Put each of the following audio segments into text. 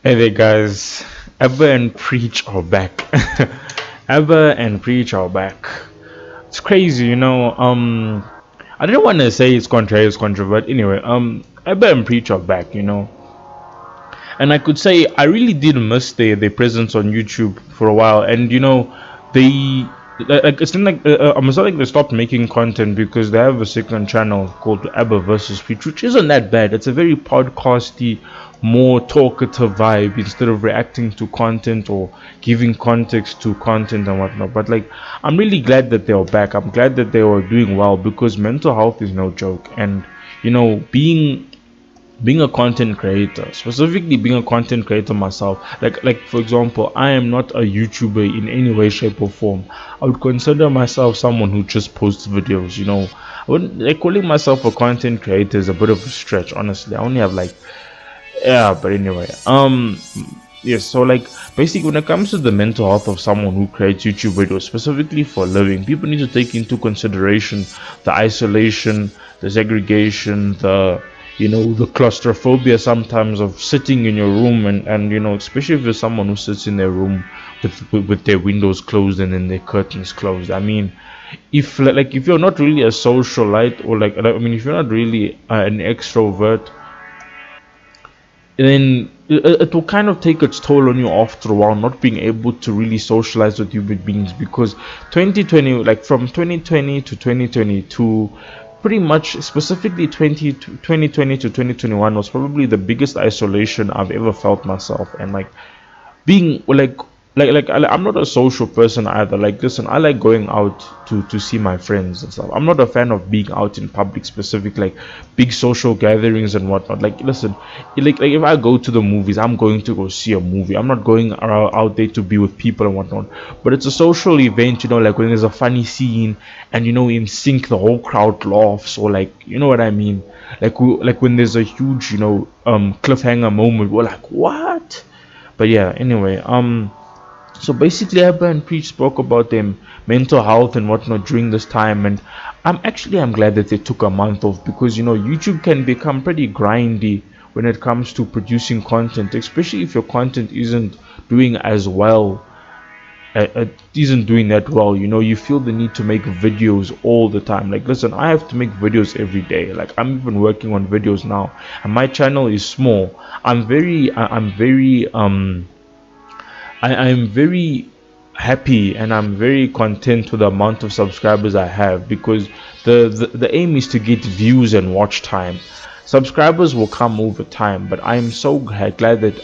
Hey there, guys. Abba and Preach are back. Abba and Preach are back. It's crazy, you know. I didn't want to say it's controversial, but anyway, Abba and Preach are back, you know. And I could say I really did miss their presence on YouTube for a while, and you know, they like it's not like I'm not like they stopped making content because they have a second channel called Abba versus Preach, which isn't that bad. It's a very podcasty, more talkative vibe instead of reacting to content or giving context to content and whatnot. But like, I'm really glad that they are back. I'm glad that they are doing well because mental health is no joke, and you know, being a content creator, specifically being a content creator myself, like for example, I am not a YouTuber in any way, shape or form. I would consider myself someone who just posts videos, you know. I wouldn't like calling myself a content creator is a bit of a stretch, honestly. I only have like, yeah, but anyway, yes, so like basically when it comes to the mental health of someone who creates YouTube videos specifically for a living, people need to take into consideration the isolation, the segregation, the, you know, the claustrophobia sometimes of sitting in your room, and you know, especially if you're someone who sits in their room with their windows closed and then their curtains closed. I mean, if like if you're not really a socialite, or like, I mean, if you're not really an extrovert, then it will kind of take its toll on you after a while, not being able to really socialize with human beings. Because 2020, like from 2020 to 2022, pretty much specifically 2020 to 2021 was probably the biggest isolation I've ever felt myself. And like, being I'm not a social person either. Like, listen, I like going out to see my friends and stuff. I'm not a fan of being out in public, specific like big social gatherings and whatnot. Like, listen, like if I go to the movies, I'm going to go see a movie. I'm not going out there to be with people and whatnot. But it's a social event, you know, like when there's a funny scene and, you know, in sync the whole crowd laughs, or like, you know what I mean, like when there's a huge, you know, cliffhanger moment, we're like, what? But yeah, anyway, so basically Abba and Preach spoke about them mental health and whatnot during this time. And I'm glad that they took a month off, because you know, YouTube can become pretty grindy when it comes to producing content, especially if your content doing as well isn't doing that well. You know, you feel the need to make videos all the time. Like, listen, I have to make videos every day. Like, I'm even working on videos now, and my channel is small. I'm very happy and I'm very content with the amount of subscribers I have, because the aim is to get views and watch time. Subscribers will come over time, but I'm so glad that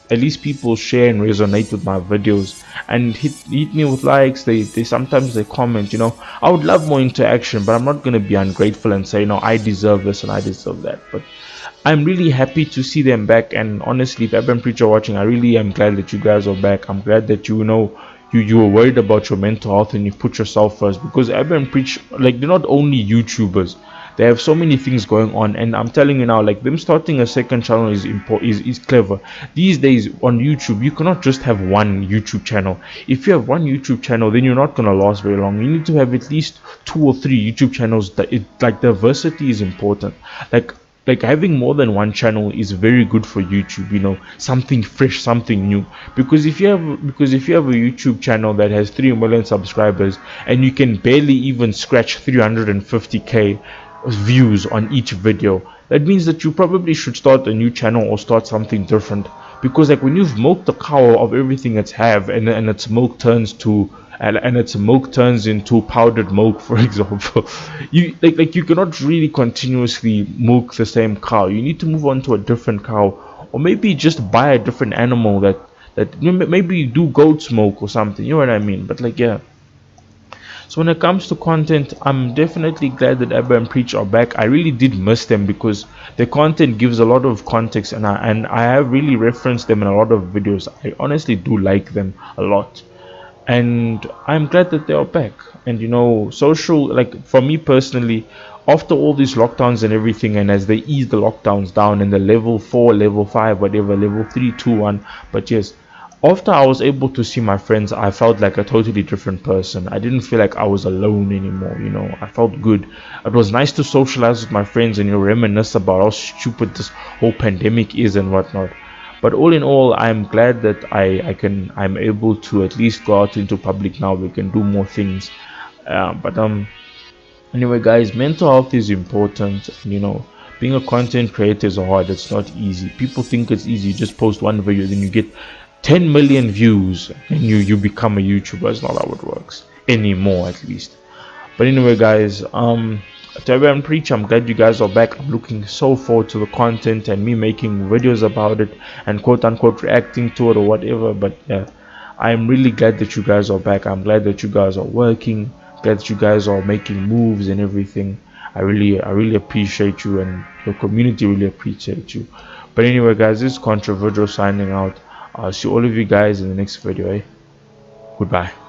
at least people share and resonate with my videos and hit me with likes. They sometimes they comment, you know. I would love more interaction, but I'm not going to be ungrateful and say, no, I deserve this and I deserve that. But I'm really happy to see them back. And honestly, if I've been preacher watching, I really am glad that you guys are back. I'm glad that, you know, you were worried about your mental health and you put yourself first, because I've been preach, like, they're not only YouTubers. They have so many things going on, and I'm telling you now, like, them starting a second channel is clever. These days on YouTube, you cannot just have one YouTube channel. If you have one YouTube channel, then you're not gonna last very long. You need to have at least two or three YouTube channels. That it like diversity is important. Like like having more than one channel is very good for YouTube, you know, something fresh, something new. Because if you have a YouTube channel that has 3 million subscribers and you can barely even scratch 350k views on each video, that means that you probably should start a new channel or start something different. Because like when you've milked the cow of everything it's have, and its milk turns to and its milk turns into powdered milk, for example, you you cannot really continuously milk the same cow. You need to move on to a different cow, or maybe just buy a different animal maybe you do goat's milk or something, you know what I mean. But like, yeah, so when it comes to content, I'm definitely glad that Abba and Preach are back. I really did miss them because their content gives a lot of context, and I have really referenced them in a lot of videos. I honestly do like them a lot, and I'm glad that they are back. And you know, social, like for me personally, after all these lockdowns and everything, and as they ease the lockdowns down in the level 4, level 5, whatever, level 3, 2, 1, but yes, after I was able to see my friends, I felt like a totally different person. I didn't feel like I was alone anymore, you know. I felt good. It was nice to socialize with my friends and, you know, reminisce about how stupid this whole pandemic is and whatnot. But all in all, I'm glad that I'm able to at least go out into public now. We can do more things. But anyway, guys, mental health is important. Being a content creator is hard. It's not easy. People think it's easy. You just post one video, then you get 10 million views, and you become a YouTuber. It's not how it works anymore, at least. But anyway, guys, to everyone preach, I'm glad you guys are back. I'm looking so forward to the content and me making videos about it and quote unquote reacting to it or whatever. But yeah, I'm really glad that you guys are back. I'm glad that you guys are working. Glad that you guys are making moves and everything. I really appreciate you, and the community really appreciate you. But anyway, guys, this is Controversial signing out. I'll see all of you guys in the next video. Goodbye.